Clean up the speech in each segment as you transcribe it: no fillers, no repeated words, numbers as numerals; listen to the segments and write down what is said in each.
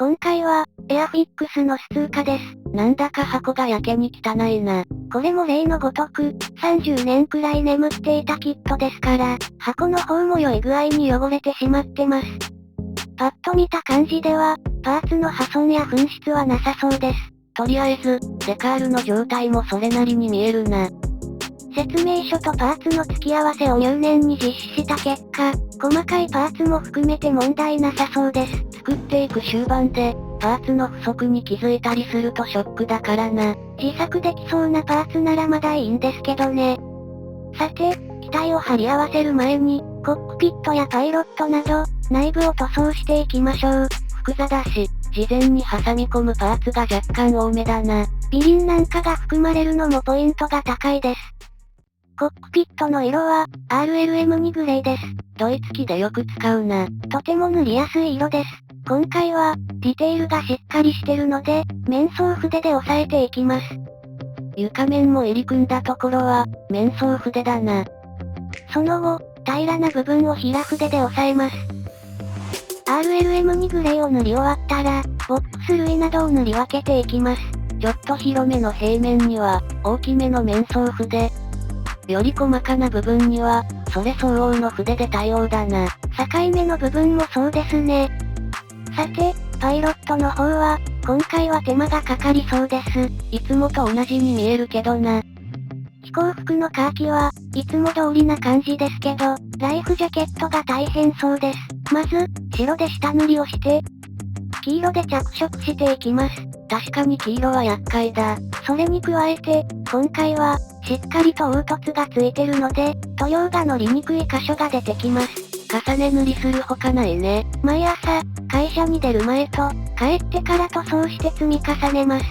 今回は、エアフィックスのス通過です。なんだか箱がやけに汚いな。これも例のごとく、30年くらい眠っていたキットですから、箱の方も良い具合に汚れてしまってます。パッと見た感じでは、パーツの破損や紛失はなさそうです。とりあえず、デカールの状態もそれなりに見えるな。説明書とパーツの付き合わせを入念に実施した結果、細かいパーツも含めて問題なさそうです。作っていく終盤で、パーツの不足に気づいたりするとショックだからな。自作できそうなパーツならまだいいんですけどね。さて、機体を貼り合わせる前に、コックピットやパイロットなど、内部を塗装していきましょう。複座だし、事前に挟み込むパーツが若干多めだな。ビリンなんかが含まれるのもポイントが高いです。コックピットの色は、RLM2 グレーです。ドイツ機でよく使うな。とても塗りやすい色です。今回は、ディテールがしっかりしてるので、面相筆で押さえていきます。床面も入り組んだところは、面相筆だな。その後、平らな部分を平筆で押さえます。RLM2 グレーを塗り終わったら、ボックス類などを塗り分けていきます。ちょっと広めの平面には、大きめの面相筆。より細かな部分には、それ相応の筆で対応だな。境目の部分もそうですね。さて、パイロットの方は、今回は手間がかかりそうです。いつもと同じに見えるけどな。飛行服のカーキは、いつも通りな感じですけど、ライフジャケットが大変そうです。まず、白で下塗りをして、黄色で着色していきます。確かに黄色は厄介だ。それに加えて、今回は、しっかりと凹凸がついてるので、塗料が乗りにくい箇所が出てきます。重ね塗りするほかないね。毎朝、会社に出る前と、帰ってから塗装して積み重ねます。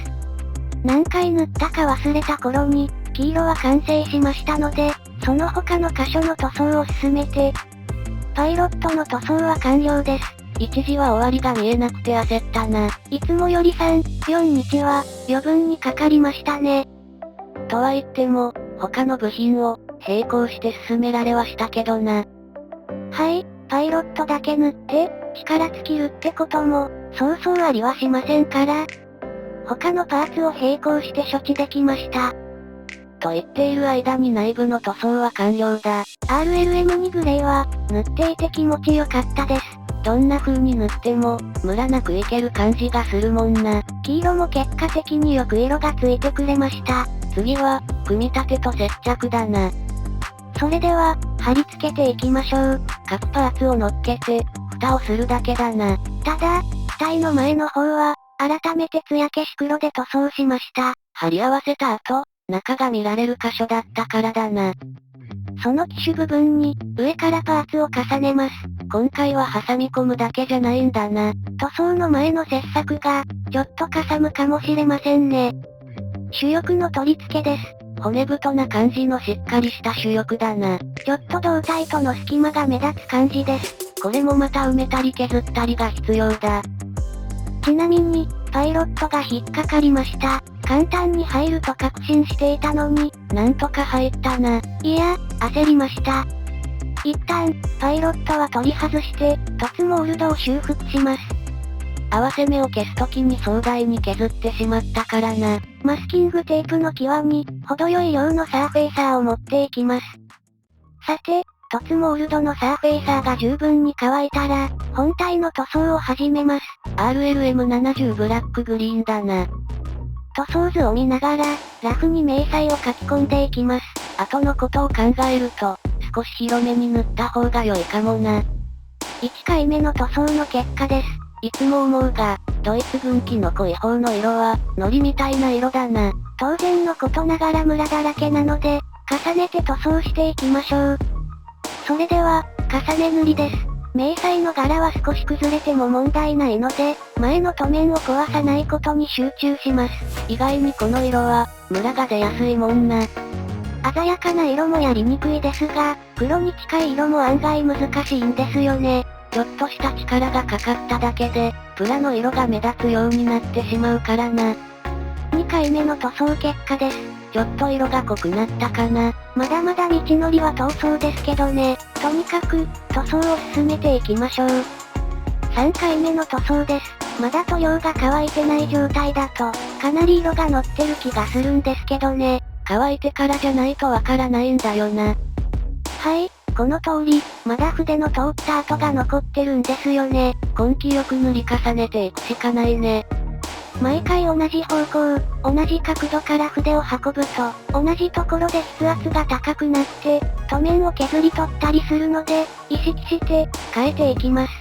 何回塗ったか忘れた頃に、黄色は完成しましたので、その他の箇所の塗装を進めて、パイロットの塗装は完了です。一時は終わりが見えなくて焦ったな。いつもより3、4日は、余分にかかりましたね。とは言っても、他の部品を、並行して進められはしたけどな。はい、パイロットだけ塗って、力尽きるってことも、そうそうありはしませんから。他のパーツを並行して処置できました。と言っている間に内部の塗装は完了だ。RLM2 グレーは、塗っていて気持ちよかったです。どんな風に塗っても、ムラなくいける感じがするもんな。黄色も結果的によく色がついてくれました。次は、組み立てと接着だな。それでは、貼り付けていきましょう。各パーツを乗っけて、蓋をするだけだな。ただ、機体の前の方は、改めて艶消し黒で塗装しました。貼り合わせた後、中が見られる箇所だったからだな。その機種部分に、上からパーツを重ねます。今回は挟み込むだけじゃないんだな。塗装の前の切削が、ちょっとかさむかもしれませんね。主翼の取り付けです。骨太な感じのしっかりした主翼だな。ちょっと胴体との隙間が目立つ感じです。これもまた埋めたり削ったりが必要だ。ちなみに、パイロットが引っかかりました。簡単に入ると確信していたのに、なんとか入ったな。いや、焦りました。一旦、パイロットは取り外して、凸モールドを修復します。合わせ目を消すときに壮大に削ってしまったからな。マスキングテープの際に、程よい量のサーフェイサーを持っていきます。さて、凸モールドのサーフェイサーが十分に乾いたら、本体の塗装を始めます。RLM70 ブラックグリーンだな。塗装図を見ながら、ラフに明細を書き込んでいきます。後のことを考えると、少し広めに塗った方が良いかもな。1回目の塗装の結果です。いつも思うが、ドイツ軍機の濃い方の色は、糊みたいな色だな。当然のことながらムラだらけなので、重ねて塗装していきましょう。それでは、重ね塗りです。明細の柄は少し崩れても問題ないので、前の塗面を壊さないことに集中します。意外にこの色は、ムラが出やすいもんな。鮮やかな色もやりにくいですが、黒に近い色も案外難しいんですよね。ちょっとした力がかかっただけで、プラの色が目立つようになってしまうからな。2回目の塗装結果です。ちょっと色が濃くなったかな。まだまだ道のりは遠そうですけどね。とにかく、塗装を進めていきましょう。3回目の塗装です。まだ塗料が乾いてない状態だと、かなり色が乗ってる気がするんですけどね。乾いてからじゃないとわからないんだよな。はい、この通り、まだ筆の通った跡が残ってるんですよね。根気よく塗り重ねていくしかないね。毎回同じ方向、同じ角度から筆を運ぶと、同じところで筆圧が高くなって、塗面を削り取ったりするので、意識して変えていきます。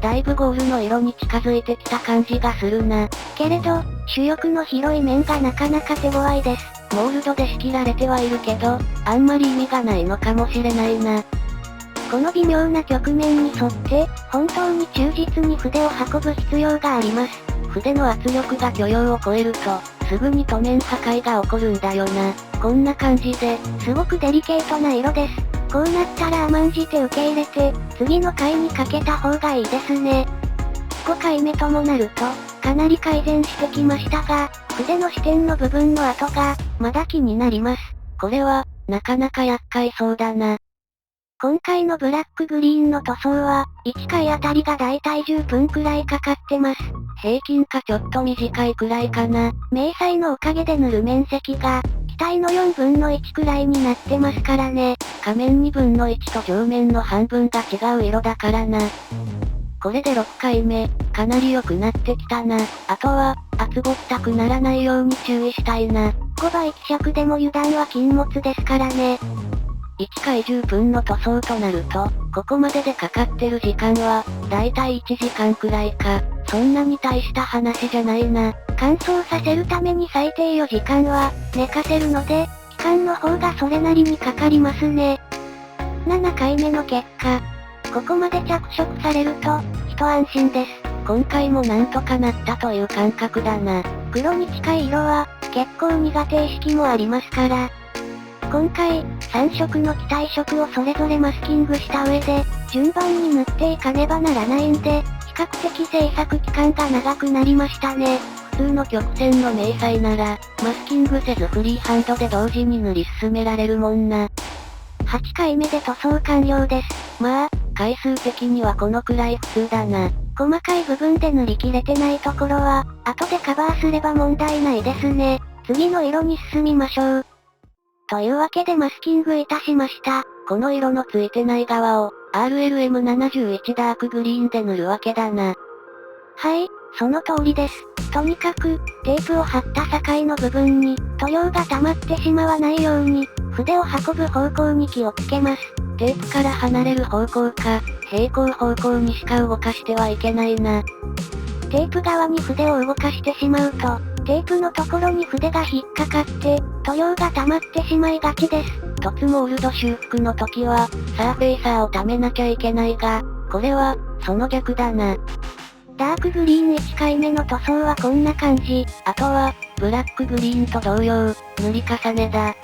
だいぶゴールの色に近づいてきた感じがするな。けれど、主翼の広い面がなかなか手強いです。モールドで仕切られてはいるけど、あんまり意味がないのかもしれないな。この微妙な局面に沿って、本当に忠実に筆を運ぶ必要があります。筆の圧力が許容を超えると、すぐに塗面破壊が起こるんだよな。こんな感じで、すごくデリケートな色です。こうなったら甘んじて受け入れて、次の回にかけた方がいいですね。5回目ともなると、かなり改善してきましたが、筆の支点の部分の跡が、まだ気になります。これは、なかなか厄介そうだな。今回のブラックグリーンの塗装は、1回あたりがだいたい10分くらいかかってます。平均かちょっと短いくらいかな。明細のおかげで塗る面積が、機体の4分の1くらいになってますからね。下面2分の1と上面の半分が違う色だからな。これで6回目、かなり良くなってきたな。あとは、厚ぼったくならないように注意したいな。5倍希釈でも油断は禁物ですからね。1回10分の塗装となると、ここまででかかってる時間は、だいたい1時間くらいか。そんなに大した話じゃないな。乾燥させるために最低4時間は、寝かせるので、期間の方がそれなりにかかりますね。7回目の結果。ここまで着色されると、一安心です。今回もなんとかなったという感覚だな。黒に近い色は、結構苦手意識もありますから。今回、3色の気体色をそれぞれマスキングした上で、順番に塗っていかねばならないんで、比較的制作期間が長くなりましたね。普通の曲線の明細なら、マスキングせずフリーハンドで同時に塗り進められるもんな。8回目で塗装完了です。まあ、回数的にはこのくらい普通だな。細かい部分で塗り切れてないところは、後でカバーすれば問題ないですね。次の色に進みましょう。というわけでマスキングいたしました。この色のついてない側を、RLM71 ダークグリーンで塗るわけだな。はい、その通りです。とにかく、テープを貼った境の部分に、塗料が溜まってしまわないように、筆を運ぶ方向に気をつけます。テープから離れる方向か、平行方向にしか動かしてはいけないな。テープ側に筆を動かしてしまうと、テープのところに筆が引っかかって、塗料が溜まってしまいがちです。凸モールド修復の時は、サーフェイサーを溜めなきゃいけないが、これは、その逆だな。ダークグリーン1回目の塗装はこんな感じ。あとは、ブラックグリーンと同様、塗り重ねだ。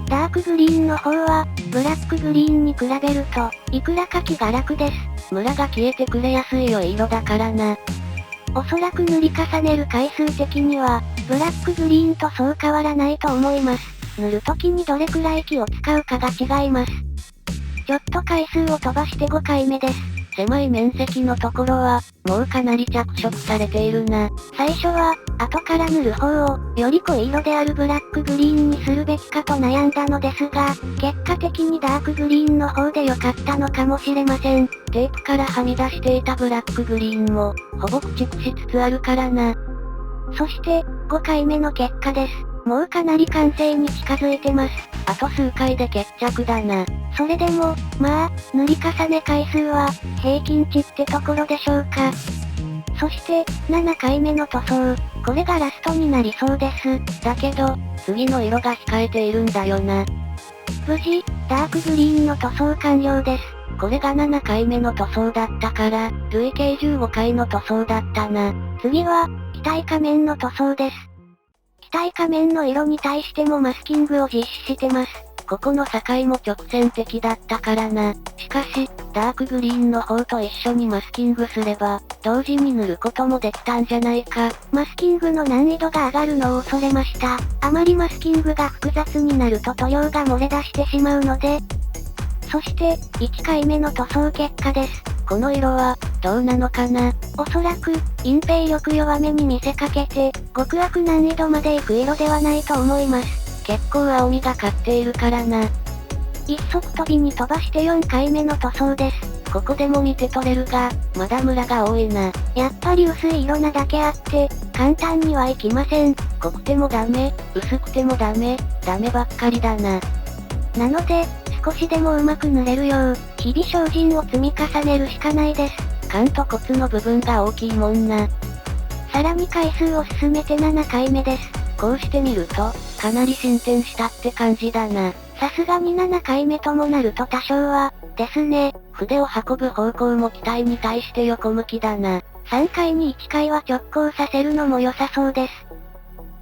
ダークグリーンの方は、ブラックグリーンに比べると、いくらか気が楽です。ムラが消えてくれやすい良い色だからな。おそらく塗り重ねる回数的には、ブラックグリーンとそう変わらないと思います。塗るときにどれくらい気を使うかが違います。ちょっと回数を飛ばして5回目です。狭い面積のところは、もうかなり着色されているな。最初は、後から塗る方を、より濃い色であるブラックグリーンにするべきかと悩んだのですが、結果的にダークグリーンの方で良かったのかもしれません。テープからはみ出していたブラックグリーンも、ほぼ駆逐しつつあるからな。そして、5回目の結果です。もうかなり完成に近づいてます。あと数回で決着だな。それでも、まあ、塗り重ね回数は、平均値ってところでしょうか。そして、7回目の塗装。これがラストになりそうです。だけど、次の色が控えているんだよな。無事、ダークグリーンの塗装完了です。これが7回目の塗装だったから、累計15回の塗装だったな。次は、機体仮面の塗装です。機体仮面の色に対してもマスキングを実施してます。ここの境も直線的だったからな。しかし、ダークグリーンの方と一緒にマスキングすれば、同時に塗ることもできたんじゃないか。マスキングの難易度が上がるのを恐れました。あまりマスキングが複雑になると塗料が漏れ出してしまうので、そして、1回目の塗装結果です。この色は、どうなのかな。おそらく、隠蔽力弱めに見せかけて、極悪難易度まで行く色ではないと思います。結構青みがかっているからな。一足飛びに飛ばして4回目の塗装です。ここでも見て取れるが、まだムラが多いな。やっぱり薄い色なだけあって、簡単にはいきません。濃くてもダメ、薄くてもダメばっかりだな。なので、少しでもうまく塗れるよう、日々精進を積み重ねるしかないです。缶と骨の部分が大きいもんな。さらに回数を進めて7回目です。こうしてみると、かなり進展したって感じだな。さすがに7回目ともなると多少は、ですね。筆を運ぶ方向も機体に対して横向きだな。3回に1回は直行させるのも良さそうです。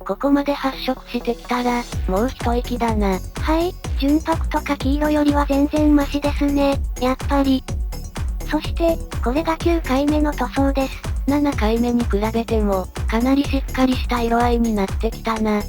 ここまで発色してきたら、もう一息だな。はい、純白とか黄色よりは全然マシですね。やっぱり。そして、これが9回目の塗装です。7回目に比べても、かなりしっかりした色合いになってきたな。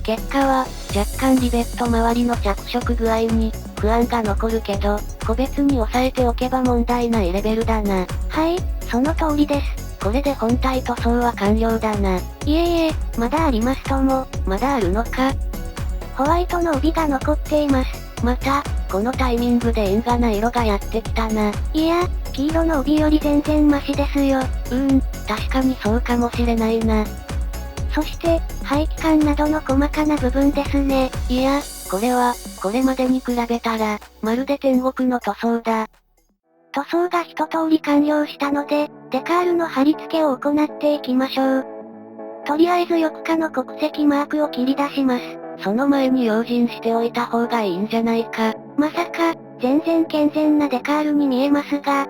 結果は、若干リベット周りの着色具合に、不安が残るけど、個別に押さえておけば問題ないレベルだな。はい、その通りです。これで本体塗装は完了だな。いえいえ、まだありますとも。まだあるのか。ホワイトの帯が残っています。また、このタイミングで縁がな色がやってきたな。いや、黄色の帯より全然マシですよ。確かにそうかもしれないな。そして、排気管などの細かな部分ですね。いや、これは、これまでに比べたら、まるで天国の塗装だ。塗装が一通り完了したので、デカールの貼り付けを行っていきましょう。とりあえず翼化の国籍マークを切り出します。その前に用心しておいた方がいいんじゃないか。まさか、全然健全なデカールに見えますが。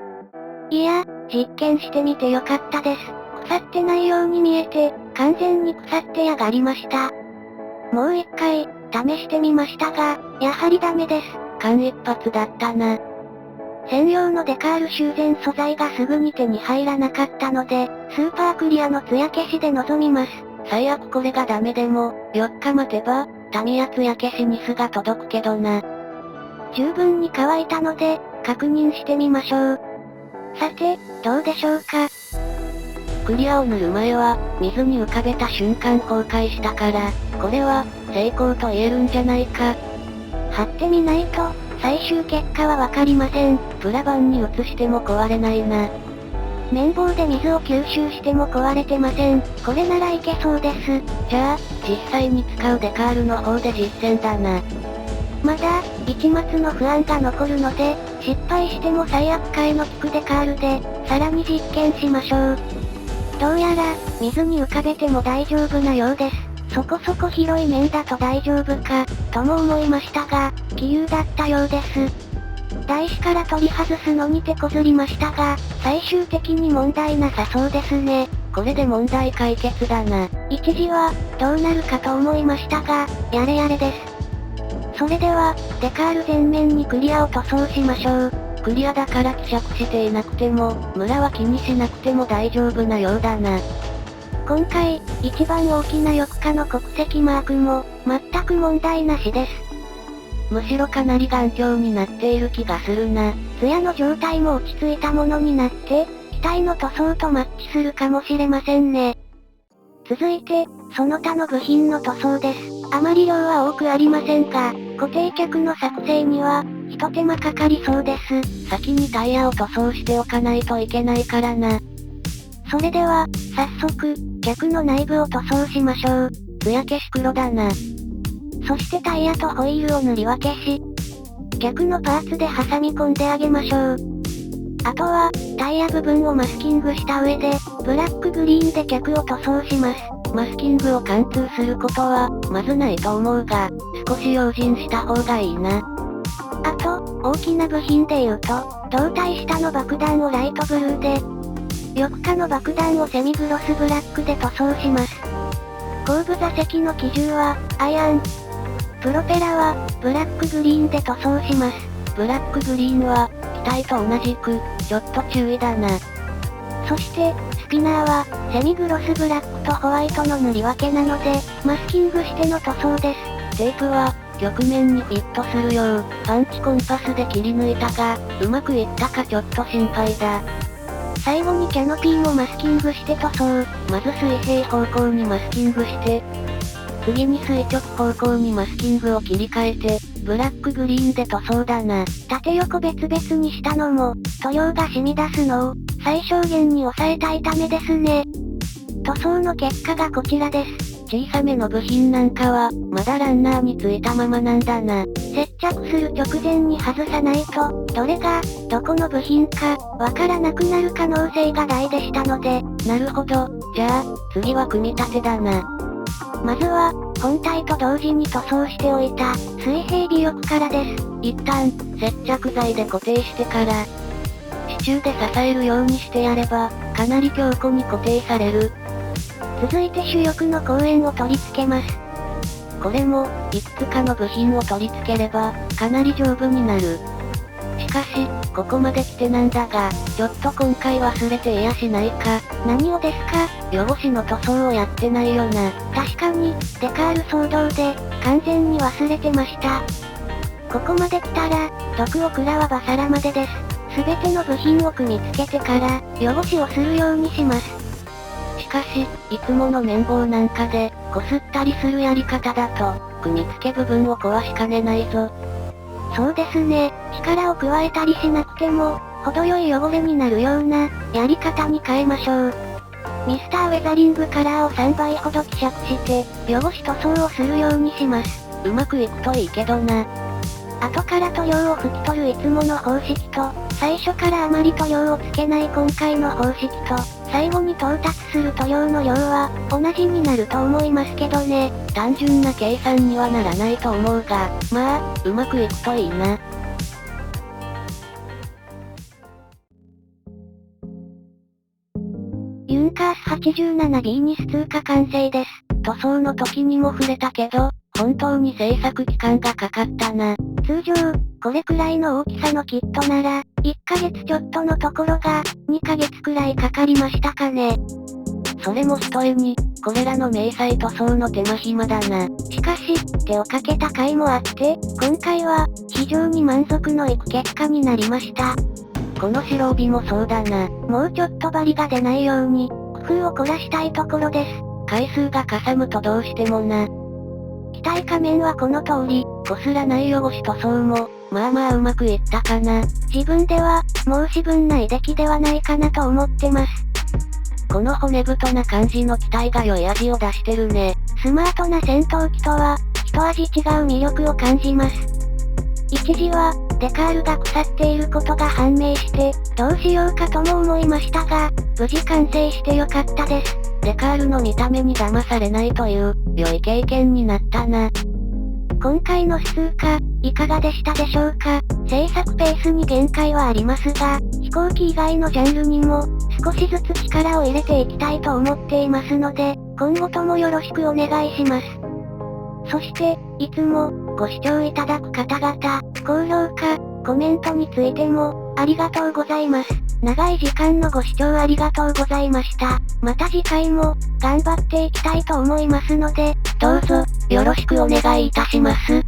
いや、実験してみてよかったです。腐ってないように見えて、完全に腐ってやがりました。もう一回、試してみましたが、やはりダメです。間一髪だったな。専用のデカール修繕素材がすぐに手に入らなかったので、スーパークリアの艶消しで臨みます。最悪これがダメでも、4日待てば、タミヤ艶消しニスが届くけどな。十分に乾いたので、確認してみましょう。さて、どうでしょうか。クリアを塗る前は、水に浮かべた瞬間崩壊したから、これは、成功と言えるんじゃないか。貼ってみないと、最終結果はわかりません。プラ板に移しても壊れないな。綿棒で水を吸収しても壊れてません。これならいけそうです。じゃあ、実際に使うデカールの方で実践だな。まだ、一末の不安が残るので、失敗しても最悪解の効くデカールで、さらに実験しましょう。どうやら、水に浮かべても大丈夫なようです。そこそこ広い面だと大丈夫か、とも思いましたが、杞憂だったようです。台紙から取り外すのに手こずりましたが、最終的に問題なさそうですね。これで問題解決だな。一時は、どうなるかと思いましたが、やれやれです。それでは、デカール全面にクリアを塗装しましょう。クリアだから希釈していなくても、ムラは気にしなくても大丈夫なようだな。今回、一番大きな翼化の国籍マークも、全く問題なしです。むしろかなり頑強になっている気がするな。艶の状態も落ち着いたものになって、機体の塗装とマッチするかもしれませんね。続いて、その他の部品の塗装です。あまり量は多くありませんが、固定脚の作成には、一手間かかりそうです。先にタイヤを塗装しておかないといけないからな。それでは、早速、脚の内部を塗装しましょう。艶消し黒だな。そしてタイヤとホイールを塗り分けし、脚のパーツで挟み込んであげましょう。あとは、タイヤ部分をマスキングした上で、ブラックグリーンで脚を塗装します。マスキングを貫通することは、まずないと思うが、少し用心した方がいいな。あと、大きな部品で言うと、胴体下の爆弾をライトブルーで、翼下の爆弾をセミグロスブラックで塗装します。後部座席の機銃は、アイアン。プロペラは、ブラックグリーンで塗装します。ブラックグリーンは、機体と同じく、ちょっと注意だな。そして、スピナーは、セミグロスブラックとホワイトの塗り分けなので、マスキングしての塗装です。テープは、曲面にフィットするよう、パンチコンパスで切り抜いたが、うまくいったかちょっと心配だ。最後にキャノピーもマスキングして塗装。まず水平方向にマスキングして、次に垂直方向にマスキングを切り替えて、ブラックグリーンで塗装だな。縦横別々にしたのも、塗料が染み出すのを、最小限に抑えたいためですね。塗装の結果がこちらです。小さめの部品なんかは、まだランナーについたままなんだな。接着する直前に外さないと、どれが、どこの部品か、わからなくなる可能性が大でしたので。なるほど。じゃあ、次は組み立てだな。まずは、本体と同時に塗装しておいた、水平尾翼からです。一旦、接着剤で固定してから、支柱で支えるようにしてやれば、かなり強固に固定される。続いて主翼の後縁を取り付けます。これも、いくつかの部品を取り付ければ、かなり丈夫になる。しかし、ここまで来てなんだが、ちょっと今回忘れていやしないか。何をですか？汚しの塗装をやってないよな。確かに、デカール騒動で、完全に忘れてました。ここまで来たら、毒オクラはバサラまでです。すべての部品を組み付けてから、汚しをするようにします。しかし、いつもの綿棒なんかで、こすったりするやり方だと、組み付け部分を壊しかねないぞ。そうですね、力を加えたりしなくても、程よい汚れになるような、やり方に変えましょう。ミスターウェザリングカラーを3倍ほど希釈して、汚し塗装をするようにします。うまくいくといいけどな。後から塗料を拭き取るいつもの方式と、最初からあまり塗料をつけない今回の方式と、最後に到達する塗料の量は、同じになると思いますけどね。単純な計算にはならないと思うが、まあ、うまくいくといいな。ユンカース 87B にス通過完成です。塗装の時にも触れたけど、本当に製作期間がかかったな。通常、これくらいの大きさのキットなら、1ヶ月ちょっとのところが、2ヶ月くらいかかりましたかね。それもひとえに、これらの明細塗装の手間暇だな。しかし、手をかけた甲斐もあって、今回は、非常に満足のいく結果になりました。この白帯もそうだな。もうちょっとバリが出ないように、工夫を凝らしたいところです。回数がかさむとどうしてもな。機体仮面はこの通り、こすらない汚し塗装も、まあまあうまくいったかな。自分では、申し分ない出来ではないかなと思ってます。この骨太な感じの機体が良い味を出してるね。スマートな戦闘機とは、一味違う魅力を感じます。一時は、デカールが腐っていることが判明して、どうしようかとも思いましたが、無事完成してよかったです。デカールの見た目に騙されないという、良い経験になったな。今回のス通過、いかがでしたでしょうか？制作ペースに限界はありますが、飛行機以外のジャンルにも、少しずつ力を入れていきたいと思っていますので、今後ともよろしくお願いします。そして、いつも、ご視聴いただく方々、高評価、コメントについても、ありがとうございます。長い時間のご視聴ありがとうございました。また次回も、頑張っていきたいと思いますので、どうぞ、よろしくお願いいたします。